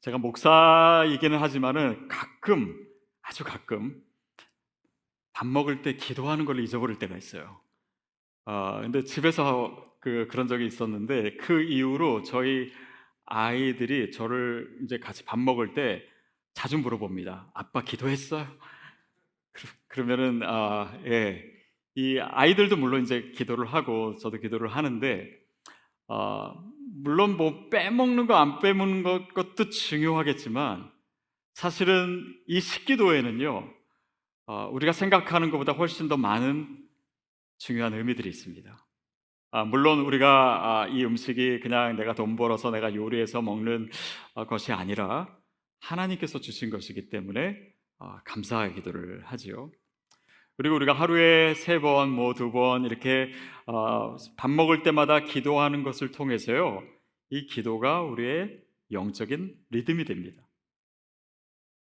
제가 목사이기는 하지만은 가끔, 아주 가끔 밥 먹을 때 기도하는 걸 잊어버릴 때가 있어요. 근데 집에서 그런 적이 있었는데 그 이후로 저희 아이들이 저를 이제 같이 밥 먹을 때 자주 물어봅니다. "아빠 기도했어요?" 그러면은 예. 이 아이들도 물론 이제 기도를 하고 저도 기도를 하는데 아 물론 뭐 빼먹는 거 안 빼먹는 것도 중요하겠지만 사실은 이 식기도에는요 우리가 생각하는 것보다 훨씬 더 많은 중요한 의미들이 있습니다. 물론 우리가 이 음식이 그냥 내가 돈 벌어서 내가 요리해서 먹는 것이 아니라 하나님께서 주신 것이기 때문에 감사의 기도를 하지요. 그리고 우리가 하루에 3번, 뭐 2번 이렇게 밥 먹을 때마다 기도하는 것을 통해서요, 이 기도가 우리의 영적인 리듬이 됩니다.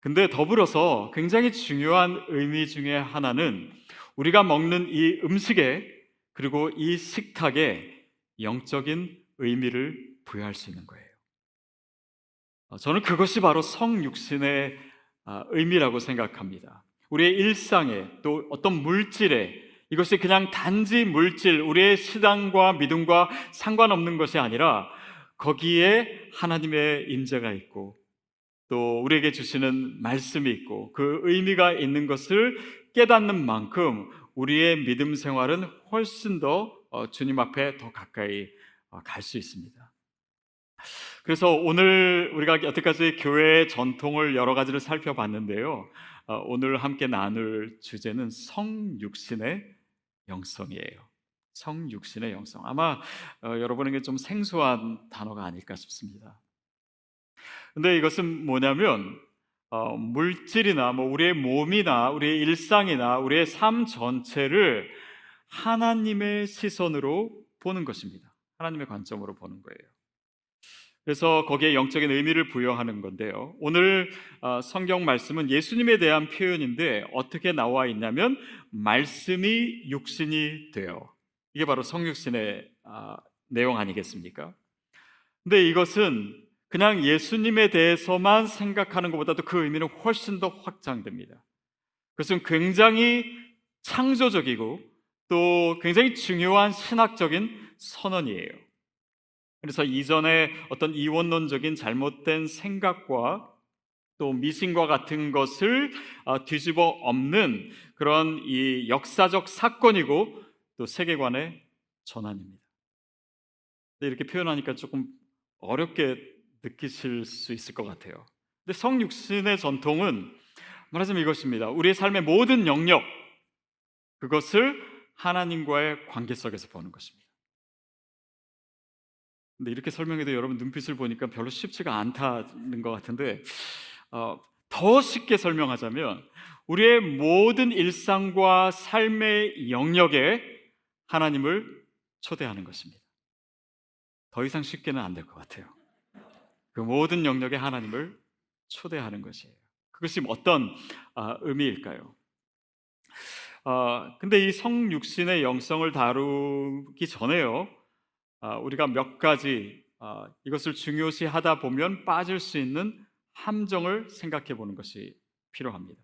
근데 더불어서 굉장히 중요한 의미 중에 하나는 우리가 먹는 이 음식에 그리고 이 식탁에 영적인 의미를 부여할 수 있는 거예요. 저는 그것이 바로 성육신의 의미라고 생각합니다. 우리의 일상에 또 어떤 물질에 이것이 그냥 단지 물질, 우리의 신앙과 믿음과 상관없는 것이 아니라 거기에 하나님의 임재가 있고 또 우리에게 주시는 말씀이 있고 그 의미가 있는 것을 깨닫는 만큼 우리의 믿음 생활은 훨씬 더 주님 앞에 더 가까이 갈 수 있습니다. 그래서 오늘 우리가 여태까지 교회의 전통을 여러 가지를 살펴봤는데요. 오늘 함께 나눌 주제는 성육신의 영성이에요. 성육신의 영성. 아마 여러분에게 좀 생소한 단어가 아닐까 싶습니다. 근데 이것은 뭐냐면 물질이나 뭐 우리의 몸이나 우리의 일상이나 우리의 삶 전체를 하나님의 시선으로 보는 것입니다. 하나님의 관점으로 보는 거예요. 그래서 거기에 영적인 의미를 부여하는 건데요. 오늘 성경 말씀은 예수님에 대한 표현인데 어떻게 나와 있냐면 말씀이 육신이 되어, 이게 바로 성육신의 내용 아니겠습니까? 근데 이것은 그냥 예수님에 대해서만 생각하는 것보다도 그 의미는 훨씬 더 확장됩니다. 그것은 굉장히 창조적이고 또 굉장히 중요한 신학적인 선언이에요. 그래서 이전에 어떤 이원론적인 잘못된 생각과 또 미신과 같은 것을 뒤집어 엎는 그런 이 역사적 사건이고 또 세계관의 전환입니다. 이렇게 표현하니까 조금 어렵게 느끼실 수 있을 것 같아요. 근데 성육신의 전통은 말하자면 이것입니다. 우리의 삶의 모든 영역, 그것을 하나님과의 관계 속에서 보는 것입니다. 근데 이렇게 설명해도 여러분 눈빛을 보니까 별로 쉽지가 않다는 것 같은데 더 쉽게 설명하자면 우리의 모든 일상과 삶의 영역에 하나님을 초대하는 것입니다. 더 이상 쉽게는 안 될 것 같아요. 그 모든 영역에 하나님을 초대하는 것이에요. 그것이 어떤 의미일까요? 근데 이 성육신의 영성을 다루기 전에요, 우리가 몇 가지 이것을 중요시 하다 보면 빠질 수 있는 함정을 생각해 보는 것이 필요합니다.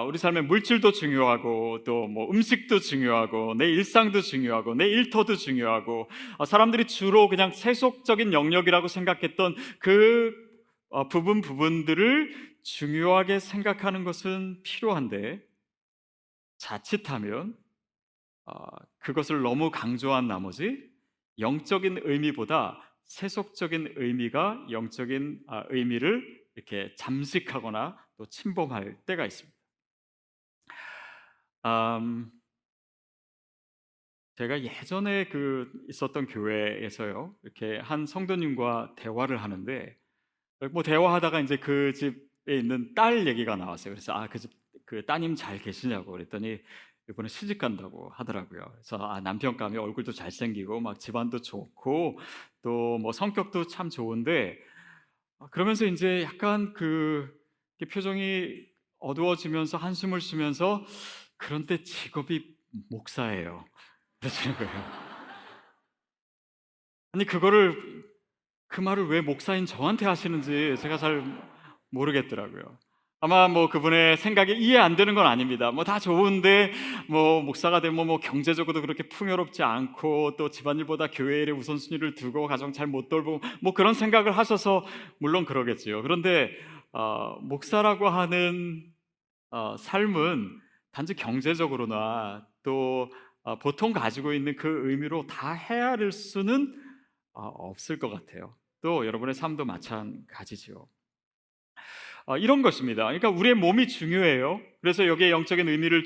우리 삶의 물질도 중요하고 또 뭐 음식도 중요하고 내 일상도 중요하고 내 일터도 중요하고 사람들이 주로 그냥 세속적인 영역이라고 생각했던 그 부분들을 중요하게 생각하는 것은 필요한데 자칫하면 그것을 너무 강조한 나머지 영적인 의미보다 세속적인 의미가 영적인 의미를 이렇게 잠식하거나 또 침범할 때가 있습니다. 음, 제가 예전에 있었던 교회에서요, 이렇게 한 성도님과 대화를 하는데 뭐 대화하다가 이제 그 집에 있는 딸 얘기가 나왔어요. 그래서 그 집 그 따님 잘 계시냐고 그랬더니 이번에 시집 간다고 하더라고요. 그래서 남편감이 얼굴도 잘생기고 막 집안도 좋고 또 뭐 성격도 참 좋은데 그러면서 이제 약간 이렇게 표정이 어두워지면서 한숨을 쉬면서 그런데 직업이 목사예요. 그러시는 거예요. 아니 그거를 그 말을 왜 목사인 저한테 하시는지 제가 잘 모르겠더라고요. 아마 뭐 그분의 생각이 이해 안 되는 건 아닙니다. 뭐 다 좋은데 뭐 목사가 되면 뭐 경제적으로도 그렇게 풍요롭지 않고 또 집안일보다 교회 일에 우선순위를 두고 가정 잘 못 돌보고 뭐 그런 생각을 하셔서 물론 그러겠지요. 그런데 목사라고 하는 삶은 단지 경제적으로나 또 보통 가지고 있는 그 의미로 다 헤아릴 수는 없을 것 같아요. 또 여러분의 삶도 마찬가지죠. 이런 것입니다. 그러니까 우리의 몸이 중요해요. 그래서 여기에 영적인 의미를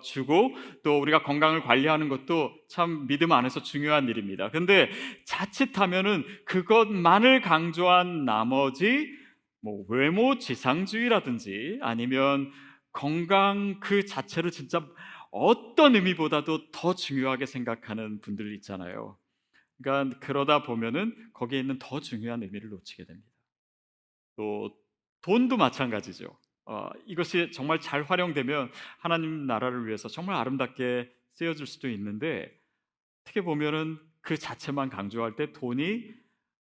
주고 또 우리가 건강을 관리하는 것도 참 믿음 안에서 중요한 일입니다. 그런데 자칫하면은 그것만을 강조한 나머지 뭐 외모 지상주의라든지 아니면 건강 그 자체를 진짜 어떤 의미보다도 더 중요하게 생각하는 분들 있잖아요. 그러니까 그러다 보면은 거기에 있는 더 중요한 의미를 놓치게 됩니다. 또 돈도 마찬가지죠. 이것이 정말 잘 활용되면 하나님 나라를 위해서 정말 아름답게 쓰여질 수도 있는데 어떻게 보면은 그 자체만 강조할 때 돈이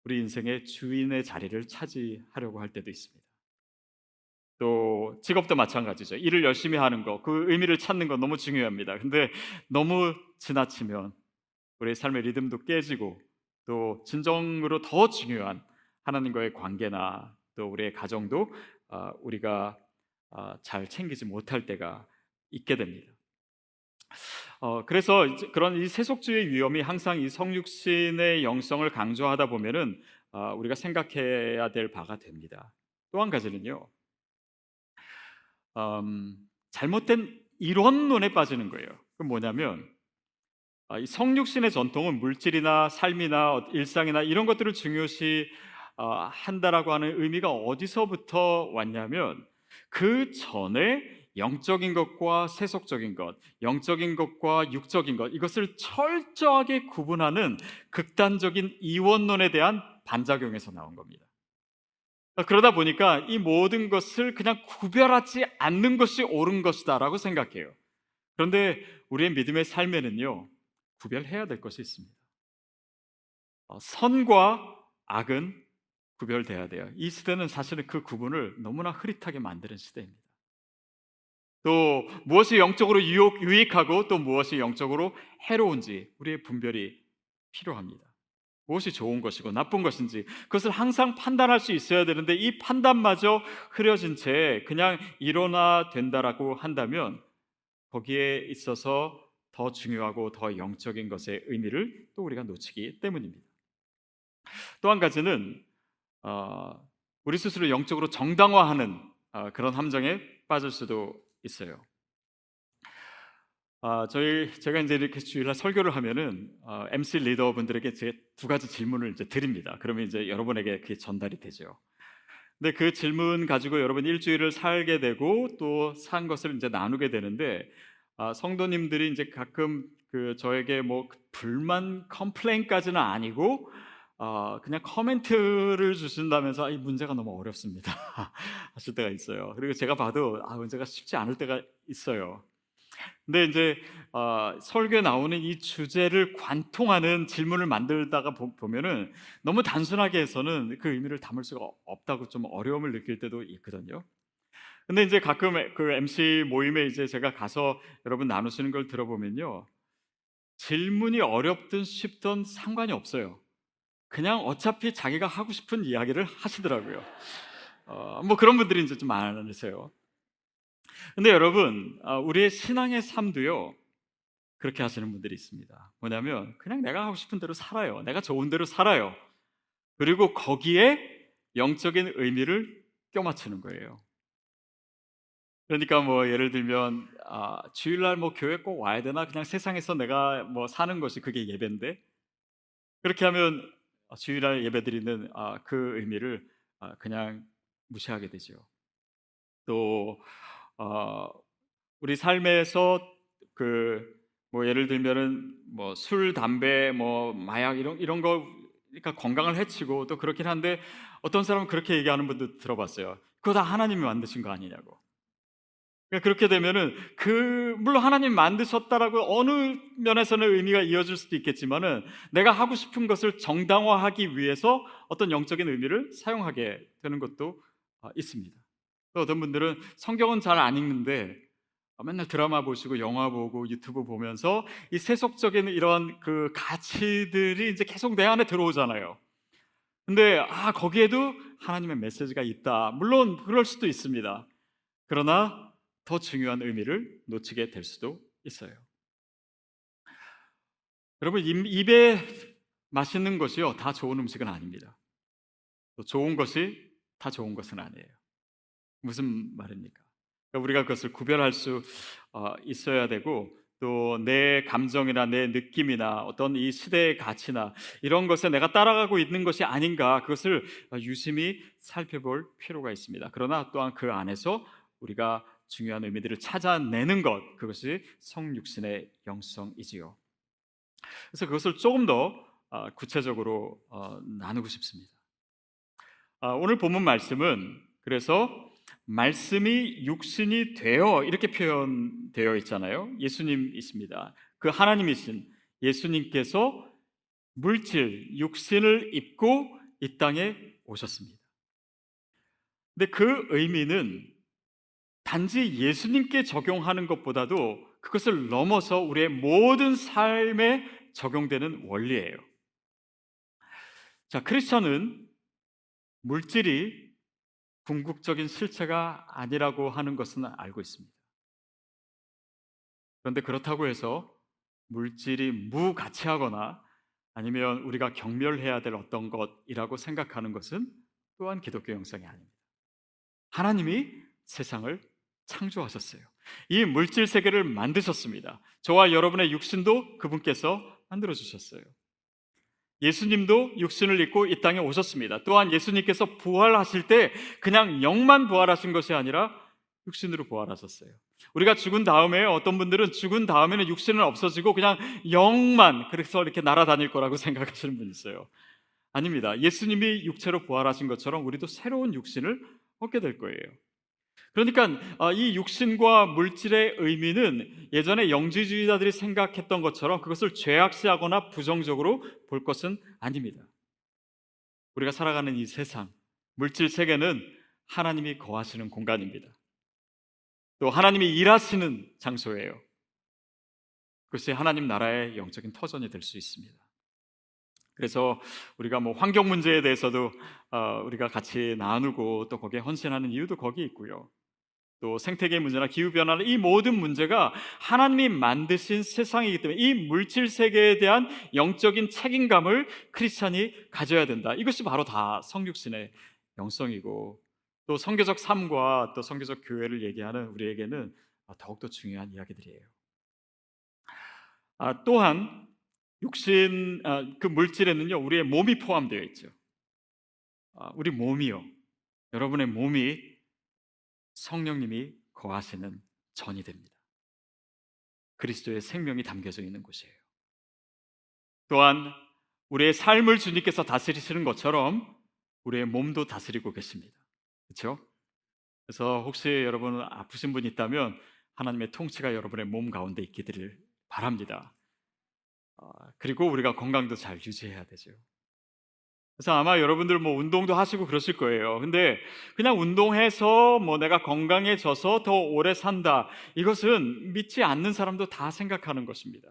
우리 인생의 주인의 자리를 차지하려고 할 때도 있습니다. 또 직업도 마찬가지죠. 일을 열심히 하는 거, 그 의미를 찾는 건 너무 중요합니다. 근데 너무 지나치면 우리의 삶의 리듬도 깨지고 또 진정으로 더 중요한 하나님과의 관계나 또 우리의 가정도 우리가 잘 챙기지 못할 때가 있게 됩니다. 그래서 그런 이 세속주의 위험이 항상 이 성육신의 영성을 강조하다 보면은 우리가 생각해야 될 바가 됩니다. 또 한 가지는요, 잘못된 이론론에 빠지는 거예요. 그 뭐냐면 이 성육신의 전통은 물질이나 삶이나 일상이나 이런 것들을 중요시 한다라고 하는 의미가 어디서부터 왔냐면 그 전에 영적인 것과 세속적인 것, 영적인 것과 육적인 것 이것을 철저하게 구분하는 극단적인 이원론에 대한 반작용에서 나온 겁니다. 그러다 보니까 이 모든 것을 그냥 구별하지 않는 것이 옳은 것이다라고 생각해요. 그런데 우리의 믿음의 삶에는요, 구별해야 될 것이 있습니다. 선과 악은 구별돼야 돼요. 이 시대는 사실은 그 구분을 너무나 흐릿하게 만드는 시대입니다. 또 무엇이 영적으로 유익하고 또 무엇이 영적으로 해로운지 우리의 분별이 필요합니다. 무엇이 좋은 것이고 나쁜 것인지 그것을 항상 판단할 수 있어야 되는데 이 판단마저 흐려진 채 그냥 일어나 된다라고 한다면 거기에 있어서 더 중요하고 더 영적인 것의 의미를 또 우리가 놓치기 때문입니다. 또 한 가지는 우리 스스로 영적으로 정당화하는 그런 함정에 빠질 수도 있어요. 제가 이제 이렇게 주일날 설교를 하면은 MC 리더분들에게 제 두 가지 질문을 이제 드립니다. 그러면 이제 여러분에게 그게 전달이 되죠. 근데 그 질문 가지고 여러분 일주일을 살게 되고 또 산 것을 이제 나누게 되는데 성도님들이 이제 가끔 그 저에게 뭐 불만 컴플레인까지는 아니고 그냥 코멘트를 주신다면서 이 문제가 너무 어렵습니다 하실 때가 있어요. 그리고 제가 봐도 문제가 쉽지 않을 때가 있어요. 근데 이제 설교에 나오는 이 주제를 관통하는 질문을 만들다가 보면은 너무 단순하게 해서는 그 의미를 담을 수가 없다고 좀 어려움을 느낄 때도 있거든요. 근데 이제 가끔 그 MC 모임에 이제 제가 가서 여러분 나누시는 걸 들어보면요, 질문이 어렵든 쉽든 상관이 없어요. 그냥 어차피 자기가 하고 싶은 이야기를 하시더라고요. 뭐 그런 분들이 이제 좀 많으세요. 근데 여러분, 우리의 신앙의 삶도요, 그렇게 하시는 분들이 있습니다. 뭐냐면 그냥 내가 하고 싶은 대로 살아요. 내가 좋은 대로 살아요. 그리고 거기에 영적인 의미를 껴맞추는 거예요. 그러니까 뭐 예를 들면 주일날 뭐 교회 꼭 와야 되나? 그냥 세상에서 내가 뭐 사는 것이 그게 예배인데 그렇게 하면 주일날 예배드리는 그 의미를 그냥 무시하게 되죠. 또 우리 삶에서 그 뭐 예를 들면은 뭐 술, 담배, 뭐 마약 이런 거 그러니까 건강을 해치고 또 그렇긴 한데 어떤 사람은 그렇게 얘기하는 분도 들어봤어요. 그거 다 하나님이 만드신 거 아니냐고. 그러니까 그렇게 되면은 물론 하나님 만드셨다라고 어느 면에서는 의미가 이어질 수도 있겠지만은 내가 하고 싶은 것을 정당화하기 위해서 어떤 영적인 의미를 사용하게 되는 것도 있습니다. 또 어떤 분들은 성경은 잘 안 읽는데 맨날 드라마 보시고 영화 보고 유튜브 보면서 이 세속적인 이런 그 가치들이 이제 계속 내 안에 들어오잖아요. 근데 거기에도 하나님의 메시지가 있다. 물론 그럴 수도 있습니다. 그러나 더 중요한 의미를 놓치게 될 수도 있어요. 여러분, 입에 맛있는 것이요 다 좋은 음식은 아닙니다. 또 좋은 것이 다 좋은 것은 아니에요. 무슨 말입니까? 그러니까 우리가 그것을 구별할 수 있어야 되고, 또 내 감정이나 내 느낌이나 어떤 이 시대의 가치나 이런 것에 내가 따라가고 있는 것이 아닌가, 그것을 유심히 살펴볼 필요가 있습니다. 그러나 또한 그 안에서 우리가 중요한 의미들을 찾아내는 것, 그것이 성육신의 영성이지요. 그래서 그것을 조금 더 구체적으로 나누고 싶습니다. 오늘 본문 말씀은 그래서 말씀이 육신이 되어 이렇게 표현되어 있잖아요. 예수님이십니다. 그 하나님이신 예수님께서 물질, 육신을 입고 이 땅에 오셨습니다. 근데 그 의미는 단지 예수님께 적용하는 것보다도 그것을 넘어서 우리의 모든 삶에 적용되는 원리예요. 자, 크리스천은 물질이 궁극적인 실체가 아니라고 하는 것은 알고 있습니다. 그런데 그렇다고 해서 물질이 무가치하거나 아니면 우리가 경멸해야 될 어떤 것이라고 생각하는 것은 또한 기독교 영성이 아닙니다. 하나님이 세상을 창조하셨어요. 이 물질 세계를 만드셨습니다. 저와 여러분의 육신도 그분께서 만들어 주셨어요. 예수님도 육신을 입고 이 땅에 오셨습니다. 또한 예수님께서 부활하실 때 그냥 영만 부활하신 것이 아니라 육신으로 부활하셨어요. 우리가 죽은 다음에 어떤 분들은 죽은 다음에는 육신은 없어지고 그냥 영만, 그래서 이렇게 날아다닐 거라고 생각하시는 분 있어요. 아닙니다. 예수님이 육체로 부활하신 것처럼 우리도 새로운 육신을 얻게 될 거예요. 그러니까 이 육신과 물질의 의미는 예전에 영지주의자들이 생각했던 것처럼 그것을 죄악시하거나 부정적으로 볼 것은 아닙니다. 우리가 살아가는 이 세상, 물질 세계는 하나님이 거하시는 공간입니다. 또 하나님이 일하시는 장소예요. 그것이 하나님 나라의 영적인 터전이 될 수 있습니다. 그래서 우리가 환경 문제에 대해서도 우리가 같이 나누고 또 거기에 헌신하는 이유도 거기 있고요. 또 생태계 문제나 기후변화나 이 모든 문제가 하나님이 만드신 세상이기 때문에 이 물질 세계에 대한 영적인 책임감을 크리스찬이 가져야 된다. 이것이 바로 다 성육신의 영성이고, 또 성교적 삶과 또 성교적 교회를 얘기하는 우리에게는 더욱더 중요한 이야기들이에요. 또한 육신, 그 물질에는요 우리의 몸이 포함되어 있죠. 우리 몸이요, 여러분의 몸이 성령님이 거하시는 전이 됩니다. 그리스도의 생명이 담겨져 있는 곳이에요. 또한 우리의 삶을 주님께서 다스리시는 것처럼 우리의 몸도 다스리고 계십니다. 그렇죠? 그래서 혹시 여러분 아프신 분 있다면 하나님의 통치가 여러분의 몸 가운데 있기를 바랍니다. 그리고 우리가 건강도 잘 유지해야 되죠. 그래서 아마 여러분들 운동도 하시고 그러실 거예요. 근데 그냥 운동해서 내가 건강해져서 더 오래 산다, 이것은 믿지 않는 사람도 다 생각하는 것입니다.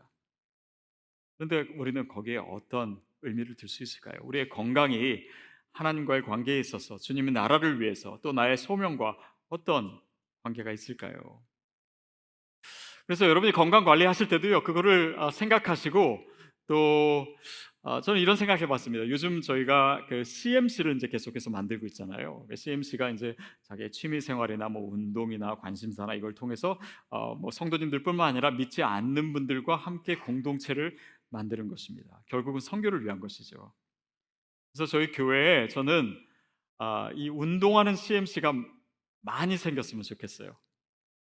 그런데 우리는 거기에 어떤 의미를 둘 수 있을까요? 우리의 건강이 하나님과의 관계에 있어서 주님의 나라를 위해서 또 나의 소명과 어떤 관계가 있을까요? 그래서 여러분이 건강 관리하실 때도요 그거를 생각하시고, 또 저는 이런 생각해 봤습니다. 요즘 저희가 그 CMC를 이제 계속해서 만들고 있잖아요. CMC가 이제 자기의 취미 생활이나 운동이나 관심사나 이걸 통해서 성도님들뿐만 아니라 믿지 않는 분들과 함께 공동체를 만드는 것입니다. 결국은 선교를 위한 것이죠. 그래서 저희 교회에 저는 이 운동하는 CMC가 많이 생겼으면 좋겠어요.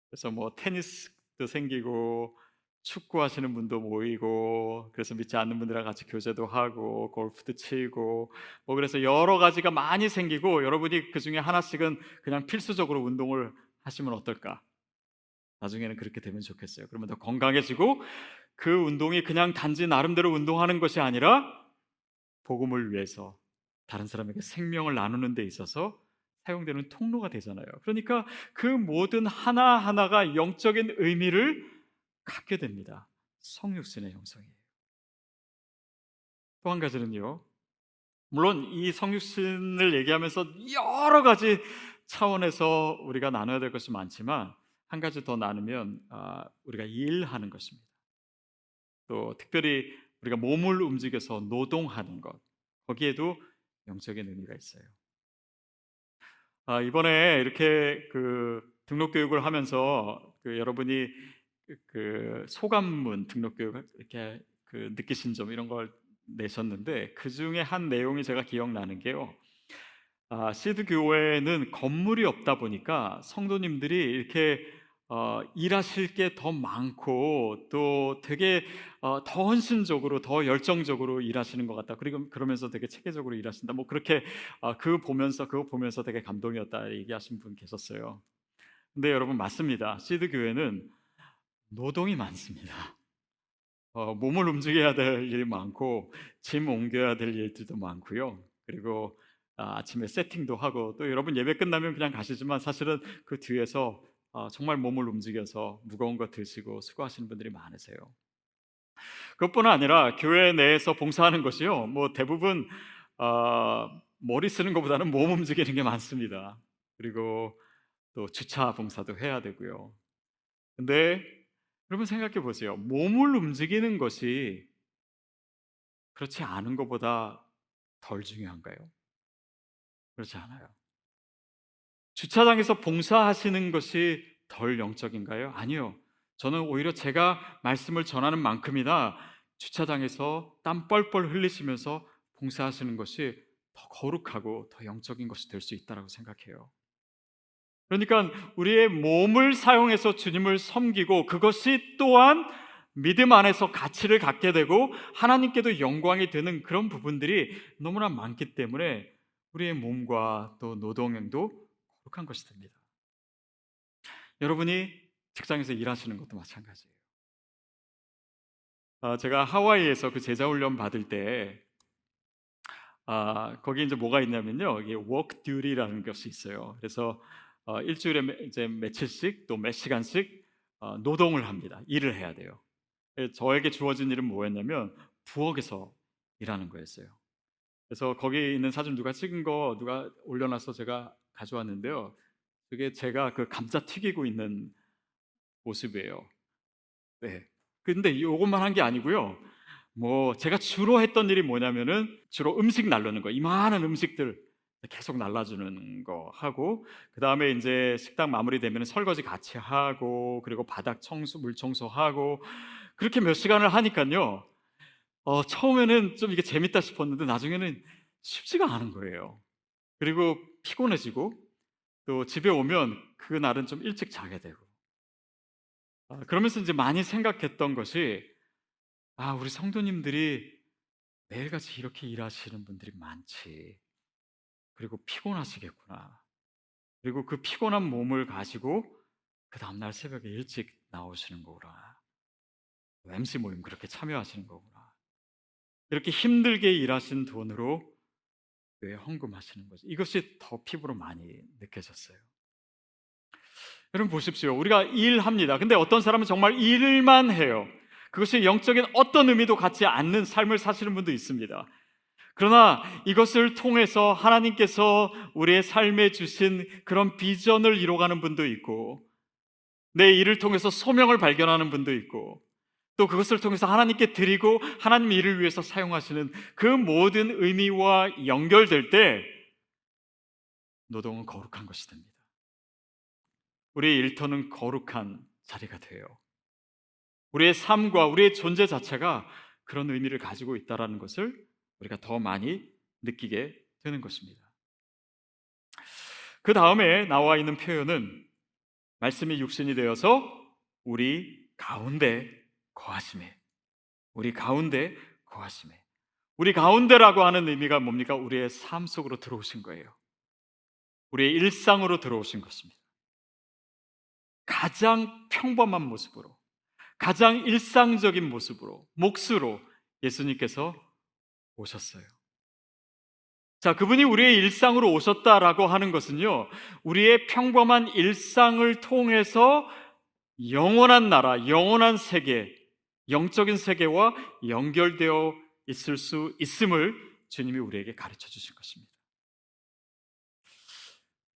그래서 테니스도 생기고 축구하시는 분도 모이고, 그래서 믿지 않는 분들이랑 같이 교제도 하고 골프도 치고 그래서 여러 가지가 많이 생기고, 여러분이 그 중에 하나씩은 그냥 필수적으로 운동을 하시면 어떨까? 나중에는 그렇게 되면 좋겠어요. 그러면 더 건강해지고 그 운동이 그냥 단지 나름대로 운동하는 것이 아니라 복음을 위해서 다른 사람에게 생명을 나누는 데 있어서 사용되는 통로가 되잖아요. 그러니까 그 모든 하나하나가 영적인 의미를 갖게 됩니다. 성육신의 형성이에요. 또 한 가지는요, 물론 이 성육신을 얘기하면서 여러 가지 차원에서 우리가 나눠야 될 것이 많지만 한 가지 더 나누면 우리가 일하는 것입니다. 또 특별히 우리가 몸을 움직여서 노동하는 것, 거기에도 영적인 의미가 있어요. 이번에 이렇게 그 등록 교육을 하면서 여러분이 그 소감문 등록 교육 이렇게 그 느끼신 점 이런 걸 내셨는데 그 중에 한 내용이 제가 기억나는 게요. 시드 교회는 건물이 없다 보니까 성도님들이 이렇게 일하실 게 더 많고 또 되게 더 헌신적으로 더 열정적으로 일하시는 것 같다. 그리고 그러면서 되게 체계적으로 일하신다. 뭐 그렇게 그거 보면서 되게 감동이었다 얘기하신 분 계셨어요. 근데 여러분 맞습니다. 시드 교회는 노동이 많습니다. 몸을 움직여야 될 일이 많고 짐 옮겨야 될 일들도 많고요. 그리고 아침에 세팅도 하고 또 여러분 예배 끝나면 그냥 가시지만 사실은 그 뒤에서 정말 몸을 움직여서 무거운 거 드시고 수고하시는 분들이 많으세요. 그것뿐 아니라 교회 내에서 봉사하는 것이요, 뭐 대부분 머리 쓰는 것보다는 몸 움직이는 게 많습니다. 그리고 또 주차 봉사도 해야 되고요. 근데 여러분 생각해 보세요. 몸을 움직이는 것이 그렇지 않은 것보다 덜 중요한가요? 그렇지 않아요. 주차장에서 봉사하시는 것이 덜 영적인가요? 아니요. 저는 오히려 제가 말씀을 전하는 만큼이나 주차장에서 땀 뻘뻘 흘리시면서 봉사하시는 것이 더 거룩하고 더 영적인 것이 될 수 있다고 생각해요. 그러니까 우리의 몸을 사용해서 주님을 섬기고 그것이 또한 믿음 안에서 가치를 갖게 되고 하나님께도 영광이 되는 그런 부분들이 너무나 많기 때문에 우리의 몸과 또 노동행도 거룩한 것이 됩니다. 여러분이 직장에서 일하시는 것도 마찬가지예요. 제가 하와이에서 그 제자훈련 받을 때 거기 이제 뭐가 있냐면요, 이게 워크 듀리라는 것이 있어요. 그래서 일주일에 이제 며칠씩 또 몇 시간씩 노동을 합니다. 일을 해야 돼요. 저에게 주어진 일은 뭐였냐면 부엌에서 일하는 거였어요. 그래서 거기 있는 사진 누가 찍은 거 누가 올려놔서 제가 가져왔는데요. 그게 제가 그 감자 튀기고 있는 모습이에요. 네. 근데 이것만 한 게 아니고요. 뭐 제가 주로 했던 일이 뭐냐면은 주로 음식 날르는 거, 이만한 음식들 계속 날라주는 거 하고, 그 다음에 이제 식당 마무리되면 설거지 같이 하고, 그리고 바닥 청소, 물 청소하고, 그렇게 몇 시간을 하니까요. 처음에는 좀 이게 재밌다 싶었는데 나중에는 쉽지가 않은 거예요. 그리고 피곤해지고 또 집에 오면 그날은 좀 일찍 자게 되고, 그러면서 이제 많이 생각했던 것이 우리 성도님들이 매일같이 이렇게 일하시는 분들이 많지. 그리고 피곤하시겠구나. 그리고 그 피곤한 몸을 가지고 그 다음날 새벽에 일찍 나오시는 거구나. MC 모임 그렇게 참여하시는 거구나. 이렇게 힘들게 일하신 돈으로 왜 헌금하시는 거지? 이것이 더 피부로 많이 느껴졌어요. 여러분 보십시오. 우리가 일합니다. 근데 어떤 사람은 정말 일만 해요. 그것이 영적인 어떤 의미도 갖지 않는 삶을 사시는 분도 있습니다. 그러나 이것을 통해서 하나님께서 우리의 삶에 주신 그런 비전을 이뤄가는 분도 있고, 내 일을 통해서 소명을 발견하는 분도 있고, 또 그것을 통해서 하나님께 드리고 하나님 일을 위해서 사용하시는 그 모든 의미와 연결될 때 노동은 거룩한 것이 됩니다. 우리의 일터는 거룩한 자리가 돼요. 우리의 삶과 우리의 존재 자체가 그런 의미를 가지고 있다는 것을 우리가 더 많이 느끼게 되는 것입니다. 그 다음에 나와 있는 표현은 말씀이 육신이 되어서 우리 가운데 거하심에, 우리 가운데 거하심에. 우리 가운데라고 하는 의미가 뭡니까? 우리의 삶 속으로 들어오신 거예요. 우리의 일상으로 들어오신 것입니다. 가장 평범한 모습으로, 가장 일상적인 모습으로, 몫으로 예수님께서 오셨어요. 자, 그분이 우리의 일상으로 오셨다라고 하는 것은요, 우리의 평범한 일상을 통해서 영원한 나라, 영원한 세계, 영적인 세계와 연결되어 있을 수 있음을 주님이 우리에게 가르쳐 주신 것입니다.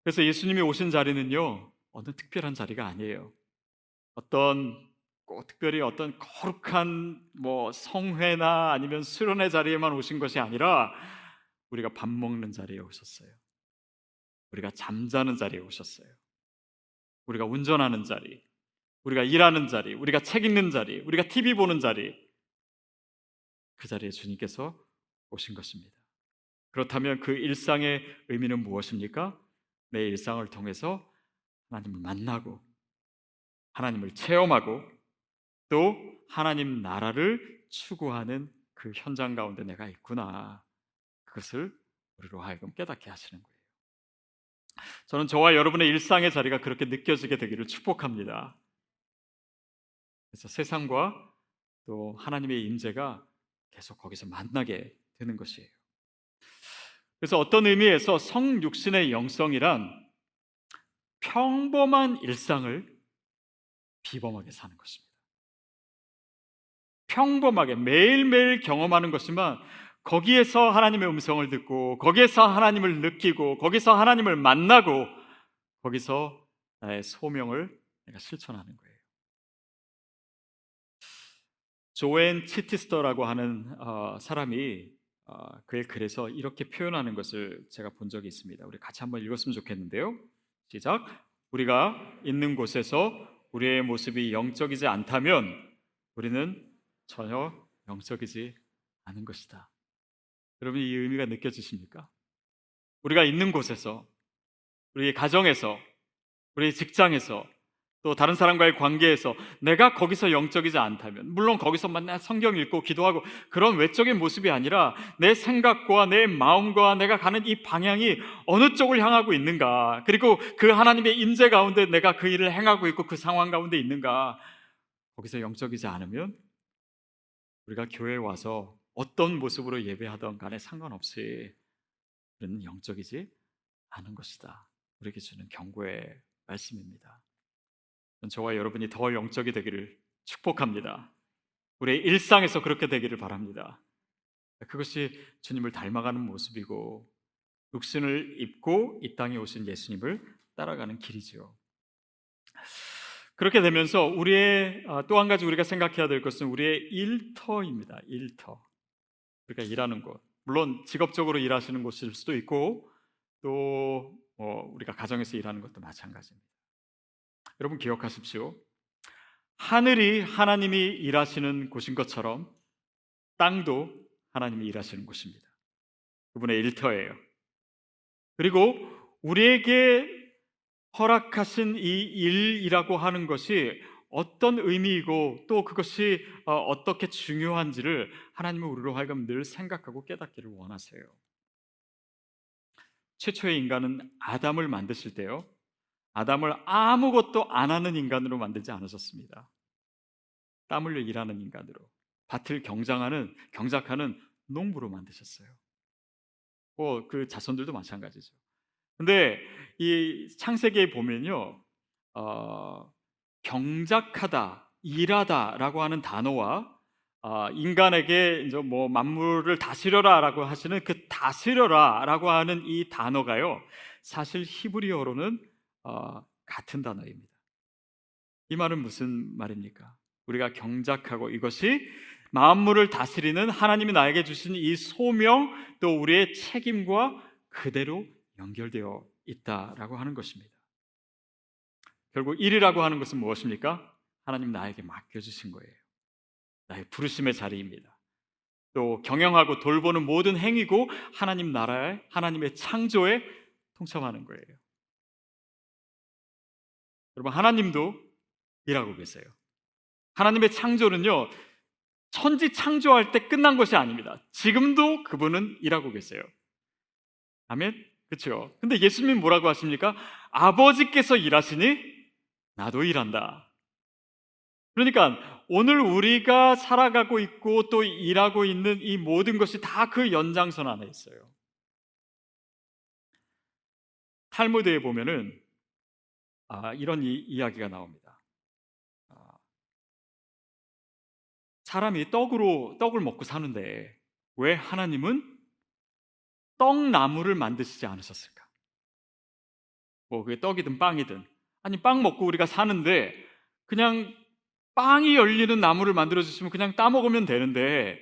그래서 예수님이 오신 자리는요, 어느 특별한 자리가 아니에요. 어떤 꼭 특별히 어떤 거룩한 성회나 아니면 수련회 자리에만 오신 것이 아니라 우리가 밥 먹는 자리에 오셨어요. 우리가 잠자는 자리에 오셨어요. 우리가 운전하는 자리, 우리가 일하는 자리, 우리가 책 읽는 자리, 우리가 TV 보는 자리, 그 자리에 주님께서 오신 것입니다. 그렇다면 그 일상의 의미는 무엇입니까? 내 일상을 통해서 하나님을 만나고 하나님을 체험하고 또 하나님 나라를 추구하는 그 현장 가운데 내가 있구나, 그것을 우리로 하여금 깨닫게 하시는 거예요. 저는 저와 여러분의 일상의 자리가 그렇게 느껴지게 되기를 축복합니다. 그래서 세상과 또 하나님의 임재가 계속 거기서 만나게 되는 것이에요. 그래서 어떤 의미에서 성육신의 영성이란 평범한 일상을 비범하게 사는 것입니다. 평범하게 매일매일 경험하는 것이지만 거기에서 하나님의 음성을 듣고 거기에서 하나님을 느끼고 거기서 하나님을 만나고 거기서 나의 소명을 내가 실천하는 거예요. 조앤 치티스터라고 하는 사람이 그의 글에서 이렇게 표현하는 것을 제가 본 적이 있습니다. 우리 같이 한번 읽었으면 좋겠는데요. 시작. 우리가 있는 곳에서 우리의 모습이 영적이지 않다면 우리는 전혀 영적이지 않은 것이다. 여러분, 이 의미가 느껴지십니까? 우리가 있는 곳에서, 우리의 가정에서, 우리의 직장에서, 또 다른 사람과의 관계에서 내가 거기서 영적이지 않다면, 물론 거기서 만나 성경 읽고 기도하고 그런 외적인 모습이 아니라 내 생각과 내 마음과 내가 가는 이 방향이 어느 쪽을 향하고 있는가, 그리고 그 하나님의 임재 가운데 내가 그 일을 행하고 있고 그 상황 가운데 있는가, 거기서 영적이지 않으면 우리가 교회에 와서 어떤 모습으로 예배하던 간에 상관없이 우리는 영적이지 않은 것이다. 우리에게 주는 경고의 말씀입니다. 저와 여러분이 더 영적이 되기를 축복합니다. 우리의 일상에서 그렇게 되기를 바랍니다. 그것이 주님을 닮아가는 모습이고 육신을 입고 이 땅에 오신 예수님을 따라가는 길이죠. 그렇게 되면서 우리의 또 한 가지 우리가 생각해야 될 것은 우리의 일터입니다. 일터. 우리가 일하는 곳. 물론 직업적으로 일하시는 곳일 수도 있고 또 우리가 가정에서 일하는 것도 마찬가지입니다. 여러분 기억하십시오. 하늘이 하나님이 일하시는 곳인 것처럼 땅도 하나님이 일하시는 곳입니다. 그분의 일터예요. 그리고 우리에게 허락하신 이 일이라고 하는 것이 어떤 의미이고 또 그것이 어떻게 중요한지를 하나님은 우리로 하여금 늘 생각하고 깨닫기를 원하세요. 최초의 인간은 아담을 만드실 때요, 아담을 아무것도 안 하는 인간으로 만들지 않으셨습니다. 땀 흘려 일하는 인간으로, 밭을 경작하는 농부로 만드셨어요. 그 자손들도 마찬가지죠. 근데 이 창세기에 보면요, 경작하다, 일하다라고 하는 단어와 인간에게 이제 만물을 다스려라라고 하시는 그 다스려라라고 하는 이 단어가요, 사실 히브리어로는 같은 단어입니다. 이 말은 무슨 말입니까? 우리가 경작하고 이것이 만물을 다스리는 하나님이 나에게 주신 이 소명, 또 우리의 책임과 그대로 연결되어 있다라고 하는 것입니다. 결국 일이라고 하는 것은 무엇입니까? 하나님 나에게 맡겨주신 거예요. 나의 부르심의 자리입니다. 또 경영하고 돌보는 모든 행위고 하나님 나라의, 하나님의 창조에 통참하는 거예요. 여러분, 하나님도 일하고 계세요. 하나님의 창조는요, 천지 창조할 때 끝난 것이 아닙니다. 지금도 그분은 일하고 계세요. 아멘? 그렇죠? 근데 예수님이 뭐라고 하십니까? 아버지께서 일하시니 나도 일한다. 그러니까 오늘 우리가 살아가고 있고 또 일하고 있는 이 모든 것이 다 그 연장선 안에 있어요. 탈무드에 보면은 이런 이야기가 나옵니다. 아, 사람이 떡을 먹고 사는데 왜 하나님은 떡나무를 만드시지 않으셨을까? 뭐 그게 떡이든 빵이든, 아니 빵 먹고 우리가 사는데 그냥 빵이 열리는 나무를 만들어 주시면 그냥 따 먹으면 되는데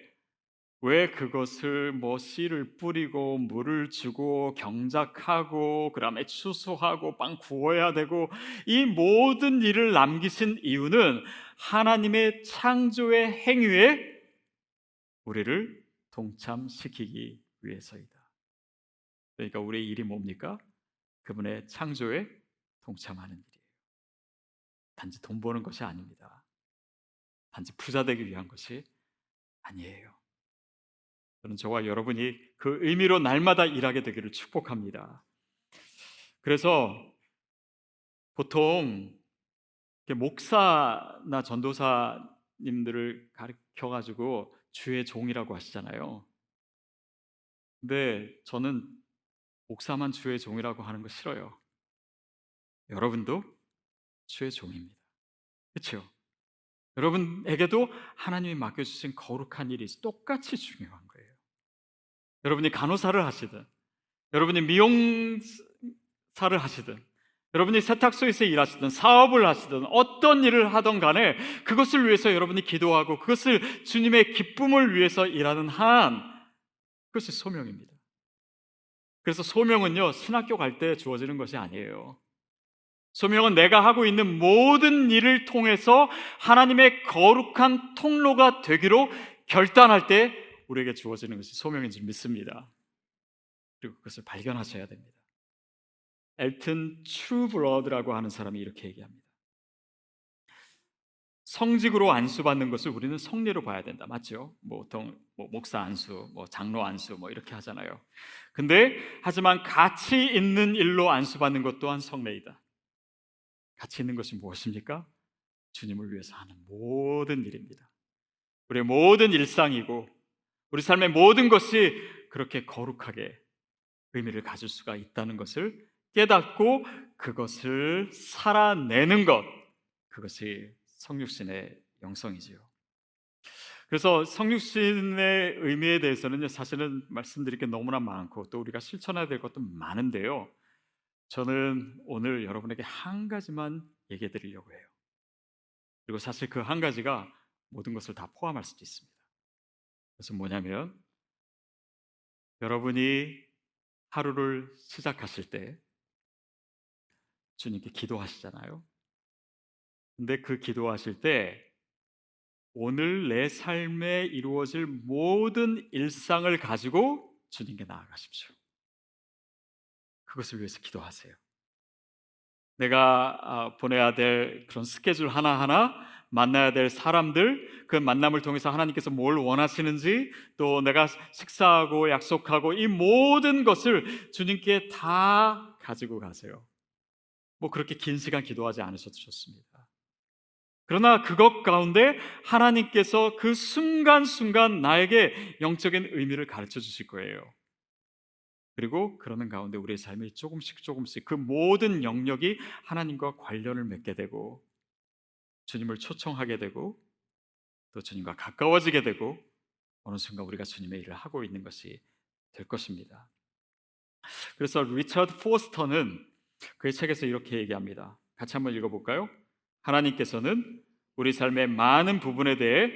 왜 그것을 뭐 씨를 뿌리고 물을 주고 경작하고 그다음에 추수하고 빵 구워야 되고 이 모든 일을 남기신 이유는 하나님의 창조의 행위에 우리를 동참시키기 위해서이다. 그러니까 우리의 일이 뭡니까? 그분의 창조에 동참하는 일이에요. 단지 돈 버는 것이 아닙니다. 단지 부자 되기 위한 것이 아니에요. 저는 저와 여러분이 그 의미로 날마다 일하게 되기를 축복합니다. 그래서 보통 목사나 전도사님들을 가르쳐가지고 주의 종이라고 하시잖아요. 근데 저는 목사만 주의 종이라고 하는 거 싫어요. 여러분도 주의 종입니다. 그렇죠? 여러분에게도 하나님이 맡겨주신 거룩한 일이 똑같이 중요한 거예요. 여러분이 간호사를 하시든, 여러분이 미용사를 하시든, 여러분이 세탁소에서 일하시든, 사업을 하시든, 어떤 일을 하던 간에 그것을 위해서 여러분이 기도하고 그것을 주님의 기쁨을 위해서 일하는 한 그것이 소명입니다. 그래서 소명은요, 신학교 갈 때 주어지는 것이 아니에요. 소명은 내가 하고 있는 모든 일을 통해서 하나님의 거룩한 통로가 되기로 결단할 때 우리에게 주어지는 것이 소명인 줄 믿습니다. 그리고 그것을 발견하셔야 됩니다. 엘튼 트루블러드라고 하는 사람이 이렇게 얘기합니다. 성직으로 안수받는 것을 우리는 성례로 봐야 된다. 맞죠? 보통 목사 안수, 장로 안수 이렇게 하잖아요. 근데 하지만 가치 있는 일로 안수받는 것 또한 성례이다. 가치 있는 것이 무엇입니까? 주님을 위해서 하는 모든 일입니다. 우리의 모든 일상이고 우리 삶의 모든 것이 그렇게 거룩하게 의미를 가질 수가 있다는 것을 깨닫고 그것을 살아내는 것, 그것이 성육신의 영성이지요. 그래서 성육신의 의미에 대해서는 사실은 말씀드릴 게 너무나 많고 또 우리가 실천해야 될 것도 많은데요, 저는 오늘 여러분에게 한 가지만 얘기해 드리려고 해요. 그리고 사실 그 한 가지가 모든 것을 다 포함할 수도 있습니다. 그래서 뭐냐면, 여러분이 하루를 시작하실 때 주님께 기도하시잖아요. 근데 그 기도하실 때 오늘 내 삶에 이루어질 모든 일상을 가지고 주님께 나아가십시오. 그것을 위해서 기도하세요. 내가 보내야 될 그런 스케줄 하나하나, 만나야 될 사람들, 그 만남을 통해서 하나님께서 뭘 원하시는지, 또 내가 식사하고 약속하고 이 모든 것을 주님께 다 가지고 가세요. 그렇게 긴 시간 기도하지 않으셔도 좋습니다. 그러나 그것 가운데 하나님께서 그 순간순간 나에게 영적인 의미를 가르쳐 주실 거예요. 그리고 그러는 가운데 우리의 삶이 조금씩 그 모든 영역이 하나님과 관련을 맺게 되고 주님을 초청하게 되고 또 주님과 가까워지게 되고 어느 순간 우리가 주님의 일을 하고 있는 것이 될 것입니다. 그래서 리처드 포스터는 그의 책에서 이렇게 얘기합니다. 같이 한번 읽어볼까요? 하나님께서는 우리 삶의 많은 부분에 대해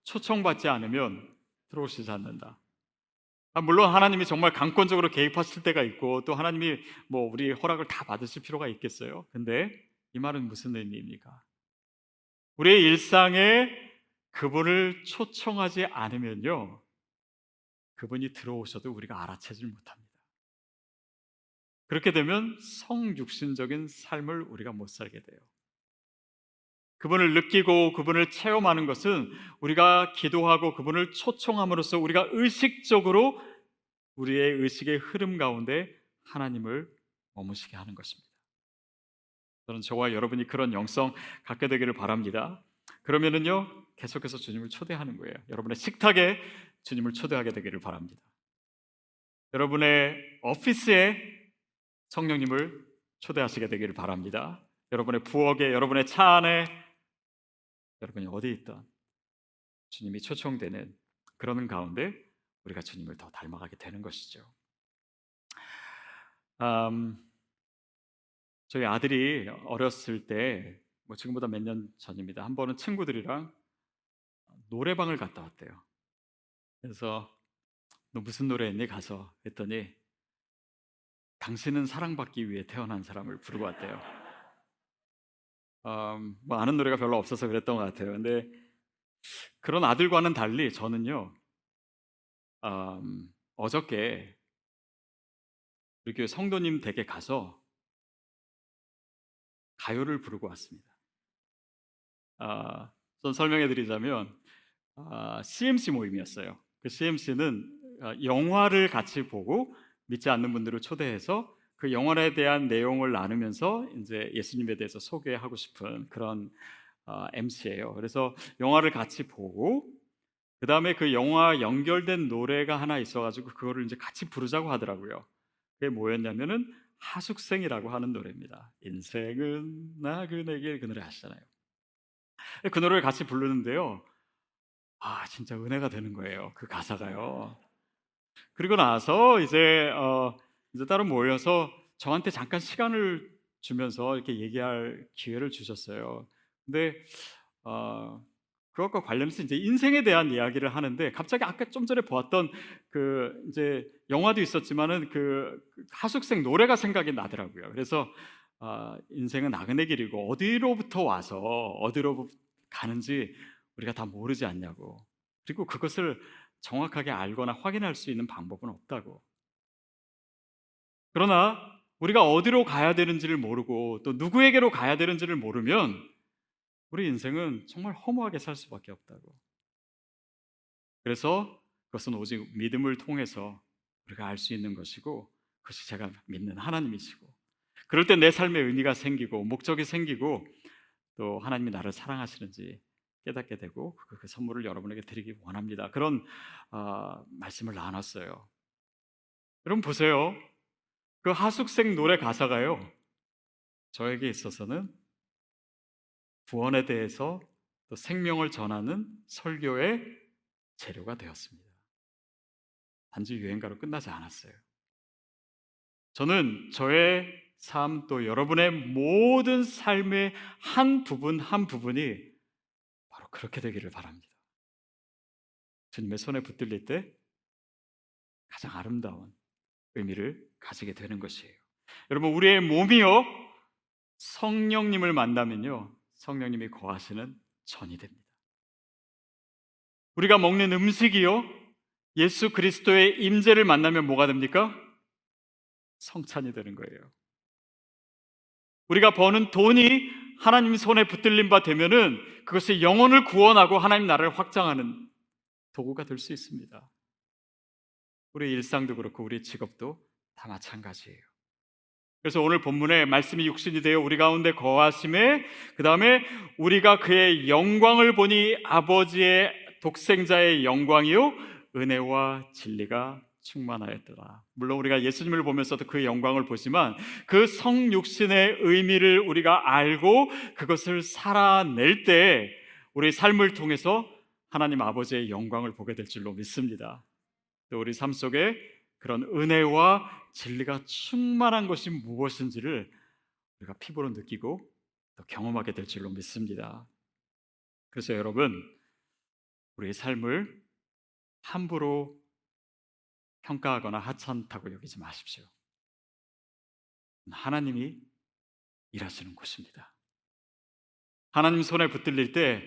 초청받지 않으면 들어오시지 않는다. 물론 하나님이 정말 강권적으로 개입하실 때가 있고 또 하나님이 우리 허락을 다 받으실 필요가 있겠어요? 근데 이 말은 무슨 의미입니까? 우리의 일상에 그분을 초청하지 않으면요, 그분이 들어오셔도 우리가 알아채질 못합니다. 그렇게 되면 성육신적인 삶을 우리가 못 살게 돼요. 그분을 느끼고 그분을 체험하는 것은 우리가 기도하고 그분을 초청함으로써 우리가 의식적으로 우리의 의식의 흐름 가운데 하나님을 머무시게 하는 것입니다. 저는 저와 여러분이 그런 영성 갖게 되기를 바랍니다. 그러면은요, 계속해서 주님을 초대하는 거예요. 여러분의 식탁에 주님을 초대하게 되기를 바랍니다. 여러분의 오피스에 성령님을 초대하시게 되기를 바랍니다. 여러분의 부엌에, 여러분의 차 안에, 여러분이 어디 있든 주님이 초청되는 그러는 가운데 우리가 주님을 더 닮아가게 되는 것이죠. 저희 아들이 어렸을 때, 지금보다 몇 년 전입니다. 한 번은 친구들이랑 노래방을 갔다 왔대요. 그래서 너 무슨 노래 했니? 가서 했더니 당신은 사랑받기 위해 태어난 사람을 부르고 왔대요. 아는 노래가 별로 없어서 그랬던 것 같아요. 근데 그런 아들과는 달리 저는요, 어저께 우리 교회 성도님 댁에 가서 가요를 부르고 왔습니다. 좀 설명해 드리자면 CMC 모임이었어요. 그 CMC는 영화를 같이 보고 믿지 않는 분들을 초대해서 그 영화에 대한 내용을 나누면서 이제 예수님에 대해서 소개하고 싶은 그런 MC예요. 그래서 영화를 같이 보고 그 다음에 그 영화 연결된 노래가 하나 있어가지고 그거를 이제 같이 부르자고 하더라고요. 그게 뭐였냐면은 하숙생이라고 하는 노래입니다. 인생은 나그네길, 그 노래 아시잖아요. 그 노래를 같이 부르는데요. 진짜 은혜가 되는 거예요. 그 가사가요. 그리고 나서 이제 따로 모여서 저한테 잠깐 시간을 주면서 이렇게 얘기할 기회를 주셨어요. 근데 그것과 관련해서 이제 인생에 대한 이야기를 하는데 갑자기 아까 좀 전에 보았던 그 이제 영화도 있었지만은 그 하숙생 노래가 생각이 나더라고요. 그래서 인생은 나그네 길이고 어디로부터 와서 어디로 가는지 우리가 다 모르지 않냐고. 그리고 그것을 정확하게 알거나 확인할 수 있는 방법은 없다고. 그러나 우리가 어디로 가야 되는지를 모르고 또 누구에게로 가야 되는지를 모르면 우리 인생은 정말 허무하게 살 수밖에 없다고. 그래서 그것은 오직 믿음을 통해서 우리가 알 수 있는 것이고 그것이 제가 믿는 하나님이시고 그럴 때 내 삶에 의미가 생기고 목적이 생기고 또 하나님이 나를 사랑하시는지 깨닫게 되고 그 선물을 여러분에게 드리기 원합니다. 그런 말씀을 나눴어요. 여러분 보세요. 그 하숙생 노래 가사가요, 저에게 있어서는 구원에 대해서 또 생명을 전하는 설교의 재료가 되었습니다. 단지 유행가로 끝나지 않았어요. 저는 저의 삶 또 여러분의 모든 삶의 한 부분 한 부분이 바로 그렇게 되기를 바랍니다. 주님의 손에 붙들릴 때 가장 아름다운 의미를 가지게 되는 것이에요. 여러분, 우리의 몸이요 성령님을 만나면요 성령님이 거하시는 전이 됩니다. 우리가 먹는 음식이요 예수 그리스도의 임재를 만나면 뭐가 됩니까? 성찬이 되는 거예요. 우리가 버는 돈이 하나님 손에 붙들린 바 되면은 그것이 영혼을 구원하고 하나님 나라를 확장하는 도구가 될 수 있습니다. 우리 일상도 그렇고 우리 직업도 다 마찬가지예요. 그래서 오늘 본문에 말씀이 육신이 되어 우리 가운데 거하심에 그 다음에 우리가 그의 영광을 보니 아버지의 독생자의 영광이요 은혜와 진리가 충만하였더라. 물론 우리가 예수님을 보면서도 그 영광을 보지만 그 성육신의 의미를 우리가 알고 그것을 살아낼 때 우리 삶을 통해서 하나님 아버지의 영광을 보게 될 줄로 믿습니다. 또 우리 삶 속에 그런 은혜와 진리가 충만한 것이 무엇인지를 우리가 피부로 느끼고 또 경험하게 될 줄로 믿습니다. 그래서 여러분, 우리의 삶을 함부로 평가하거나 하찮다고 여기지 마십시오. 하나님이 일하시는 곳입니다. 하나님 손에 붙들릴 때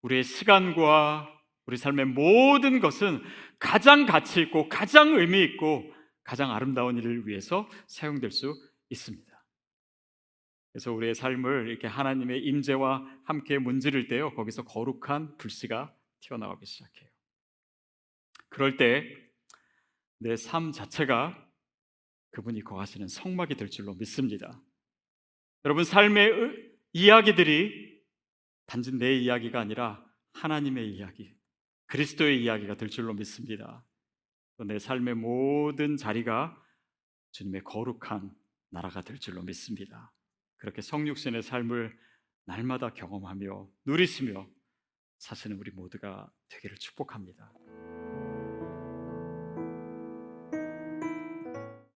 우리의 시간과 우리 삶의 모든 것은 가장 가치 있고 가장 의미 있고 가장 아름다운 일을 위해서 사용될 수 있습니다. 그래서 우리의 삶을 이렇게 하나님의 임재와 함께 문지를 때요 거기서 거룩한 불씨가 튀어나오기 시작해요. 그럴 때 내 삶 자체가 그분이 거하시는 성막이 될 줄로 믿습니다. 여러분, 삶의 이야기들이 단지 내 이야기가 아니라 하나님의 이야기, 그리스도의 이야기가 될 줄로 믿습니다. 또 내 삶의 모든 자리가 주님의 거룩한 나라가 될 줄로 믿습니다. 그렇게 성육신의 삶을 날마다 경험하며 누리시며 사시는 우리 모두가 되기를 축복합니다.